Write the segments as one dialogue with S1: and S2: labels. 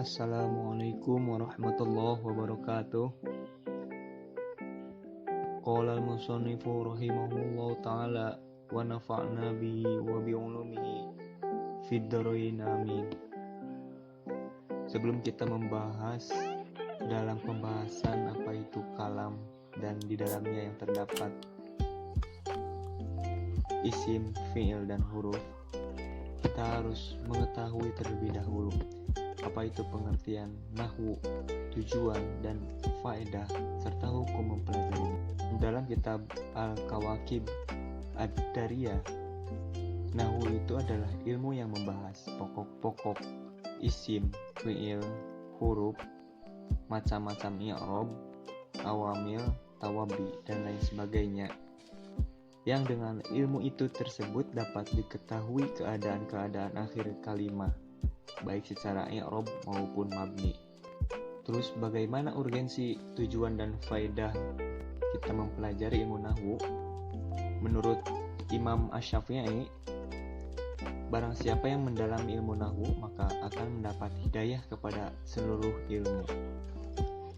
S1: Assalamualaikum warahmatullahi wabarakatuh. Qala al-musannifu rahimahullahu ta'ala wa nafa'na bihi wa bi'ulumihi fid dharain amin. Sebelum kita membahas dalam pembahasan apa itu kalam dan di dalamnya yang terdapat isim, fi'il dan huruf, kita harus mengetahui terlebih dahulu apa itu pengertian nahwu, tujuan dan faedah serta hukum mempelajarinya. Dalam kitab Al-Kawakib Ad-Dariyah, nahwu itu adalah ilmu yang membahas pokok-pokok isim, fi'il, huruf, macam-macam i'rab, awamil, tawabi dan lain sebagainya. Yang dengan ilmu itu tersebut dapat diketahui keadaan-keadaan akhir kalimat, baik secara i'rab maupun mabni. Terus bagaimana urgensi, tujuan dan faedah kita mempelajari ilmu nahwu? Menurut Imam Asy-Syafi'i, barang siapa yang mendalami ilmu nahwu maka akan mendapat hidayah kepada seluruh ilmu.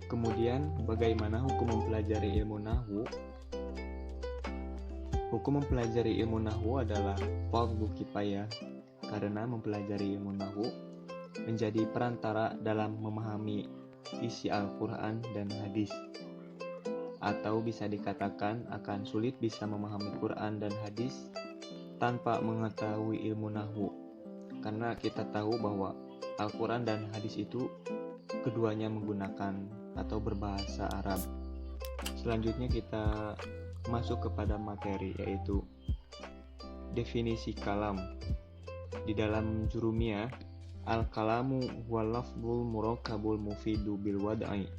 S1: Kemudian bagaimana hukum mempelajari ilmu nahwu? Hukum mempelajari ilmu nahwu adalah fardhu kifayah karena mempelajari ilmu nahwu menjadi perantara dalam memahami isi Al-Quran dan hadis. Atau bisa dikatakan akan sulit bisa memahami Quran dan hadis tanpa mengetahui ilmu nahwu. Karena kita tahu bahwa Al-Quran dan hadis itu keduanya menggunakan atau berbahasa Arab. Selanjutnya kita masuk kepada materi, yaitu definisi kalam. Di dalam jurumiyah, al-kalamu huwa lafzul murakkabul mufidu bil wad'i.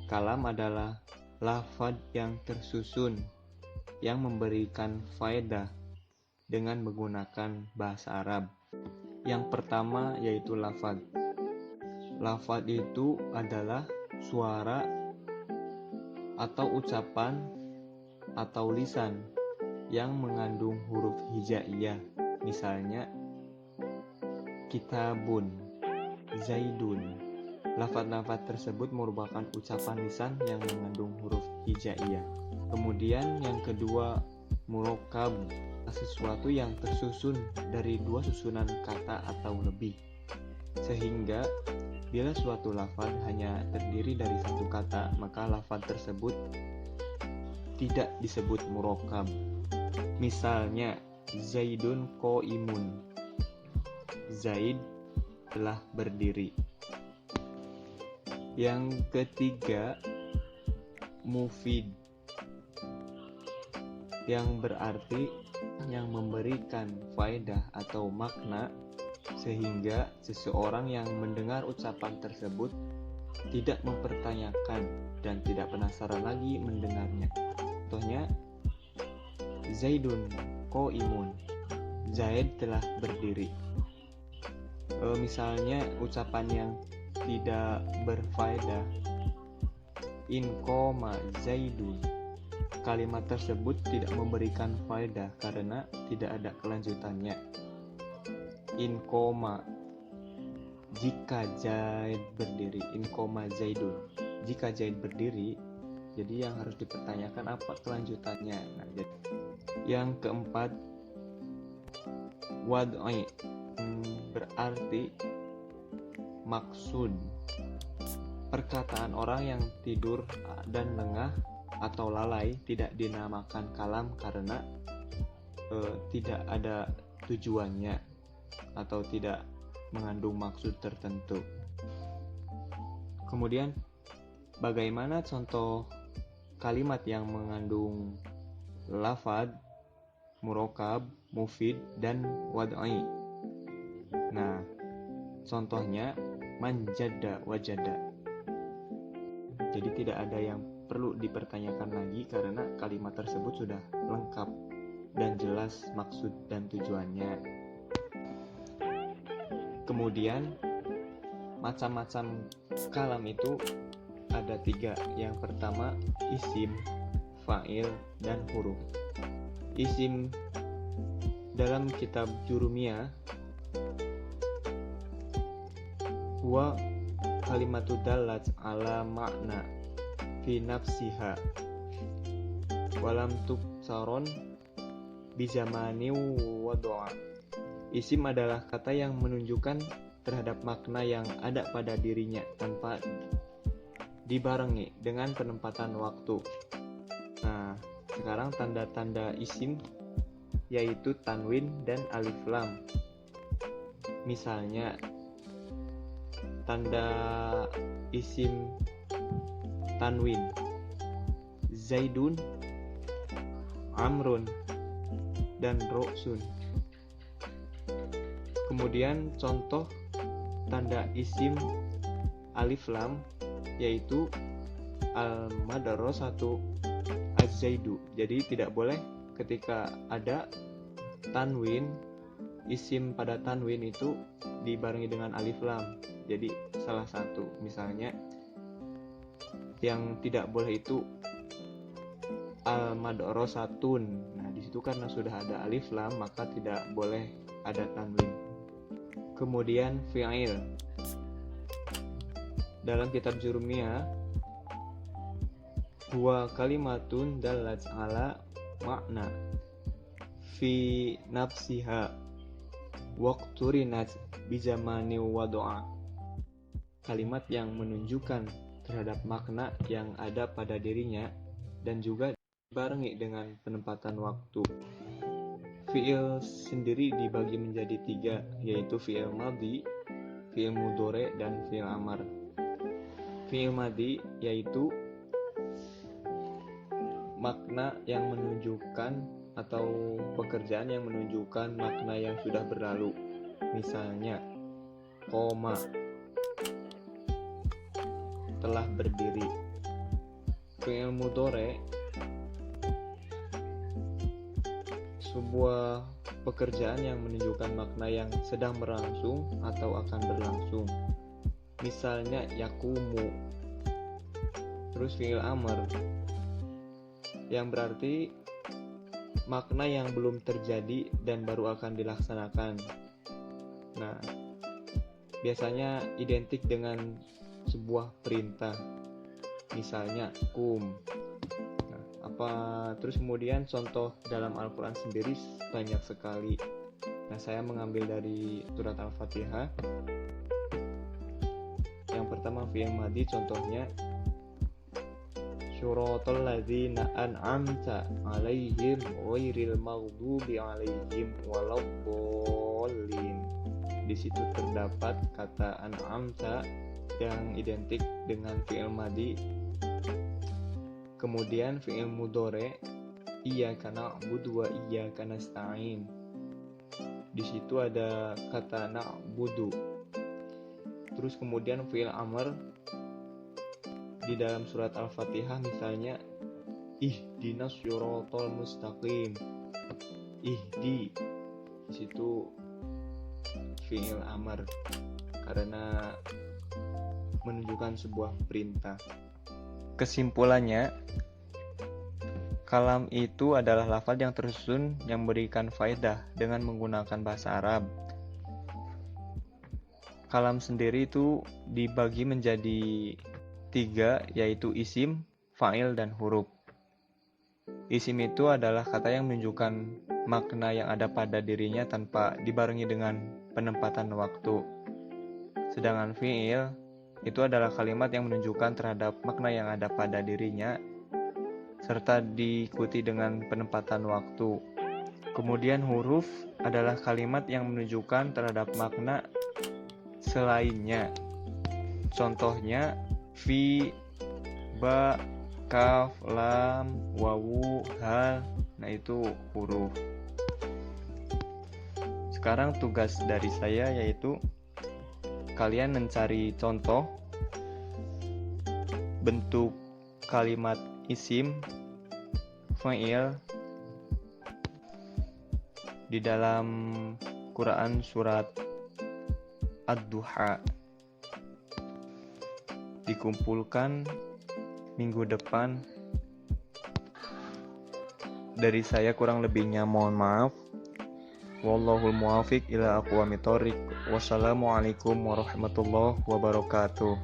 S1: Kalam adalah lafaz yang tersusun yang memberikan faedah dengan menggunakan bahasa Arab. Yang pertama yaitu lafaz. Lafaz itu adalah suara atau ucapan atau lisan yang mengandung huruf hijaiyah. Misalnya kitabun, zaidun. Lafaz-lafaz tersebut merupakan ucapan lisan yang mengandung huruf hijaiyah. Kemudian yang kedua, murakkab, sesuatu yang tersusun dari dua susunan kata atau lebih. Sehingga bila suatu lafaz hanya terdiri dari satu kata, maka lafaz tersebut tidak disebut murakkab. Misalnya zaidun qaimun, Zaid telah berdiri. Yang ketiga, mufid, yang berarti yang memberikan faedah atau makna sehingga seseorang yang mendengar ucapan tersebut tidak mempertanyakan dan tidak penasaran lagi mendengarnya. Contohnya Zaidun qaimun, Zaid telah berdiri. Misalnya ucapan yang tidak berfaedah, in qoma Zaidun. Kalimat tersebut tidak memberikan faedah karena tidak ada kelanjutannya. In qoma, jika Zaid berdiri. In qoma Zaidun, jika Zaid berdiri. Jadi yang harus dipertanyakan apa kelanjutannya. Nah, jadi yang keempat, wad'i, berarti maksud. Perkataan orang yang tidur dan lengah atau lalai tidak dinamakan kalam karena tidak ada tujuannya atau tidak mengandung maksud tertentu. Kemudian bagaimana contoh kalimat yang mengandung lafaz, murakkab, mufid, dan wad'i? Nah, contohnya manjada wajada. Jadi tidak ada yang perlu dipertanyakan lagi karena kalimat tersebut sudah lengkap dan jelas maksud dan tujuannya. Kemudian macam-macam kalam itu ada 3. Yang pertama isim, fa'il, dan huruf. Isim dalam kitab Jurumiyah huwa kalimatu dallat ala makna fi nafsiha walam tuksaron bizamani wa doa. Isim adalah kata yang menunjukkan terhadap makna yang ada pada dirinya tanpa dibarengi dengan penempatan waktu. Nah, sekarang tanda-tanda isim yaitu tanwin dan alif lam. Misalnya tanda isim tanwin Zaidun, Amrun, dan Roksun. Kemudian contoh tanda isim alif lam yaitu al-madrasatu az-zaidu. Jadi tidak boleh ketika ada tanwin, isim pada tanwin itu dibarengi dengan alif lam. Jadi salah satu, misalnya yang tidak boleh itu al-madrasatun. Nah, di situ karena sudah ada alif lam maka tidak boleh ada tanwin. Kemudian fi'il. Dalam kitab Jurumiyah, huwa kalimatun dallat ala makna fi nafsiha waqturinat bizamani wa doa. Kalimat yang menunjukkan terhadap makna yang ada pada dirinya dan juga dibarengi dengan penempatan waktu. Fi'il sendiri dibagi menjadi 3, yaitu fi'il madhi, fi'il mudhari, dan fi'il amar. Fi'il madhi yaitu makna yang menunjukkan atau pekerjaan yang menunjukkan makna yang sudah berlalu. Misalnya, koma, telah berdiri. Fi'il mudhari, sebuah pekerjaan yang menunjukkan makna yang sedang berlangsung atau akan berlangsung. Misalnya yakumu. Terus fi'il amr yang berarti makna yang belum terjadi dan baru akan dilaksanakan. Nah, biasanya identik dengan sebuah perintah. Misalnya kum. Terus kemudian contoh dalam Al-Quran sendiri banyak sekali. Nah, saya mengambil dari surat Al-Fatihah. Yang pertama fi'il madhi, contohnya syuratal ladzina an'amta 'alaihim ghairil maghdubi 'alaihim waladdallin. Di situ terdapat kata an'amta yang identik dengan fi'il madhi. Kemudian fi'il mudhari, iyyaka na'budu wa iyyaka nasta'in. Di situ ada kata na'budu. Terus kemudian fi'il amr di dalam surat Al-Fatihah, misalnya ihdinas siratal mustaqim. Ihdi, di situ fi'il amr karena menunjukkan sebuah perintah. Kesimpulannya, kalam itu adalah lafaz yang tersusun yang memberikan faedah dengan menggunakan bahasa Arab. Kalam sendiri itu dibagi menjadi 3, yaitu isim, fa'il, dan huruf. Isim itu adalah kata yang menunjukkan makna yang ada pada dirinya tanpa dibarengi dengan penempatan waktu. Sedangkan fi'il itu adalah kalimat yang menunjukkan terhadap makna yang ada pada dirinya serta diikuti dengan penempatan waktu. Kemudian huruf adalah kalimat yang menunjukkan terhadap makna selainnya. Contohnya fi, ba, kaf, lam, wawu, hal. Nah, itu huruf. Sekarang tugas dari saya yaitu kalian mencari contoh bentuk kalimat isim, fa'il di dalam Quran surat Ad-Duha. Dikumpulkan minggu depan. Dari saya kurang lebihnya mohon maaf. Wallahul muwafiq ila aqwamit thoriq. Wassalamualaikum warahmatullahi wabarakatuh.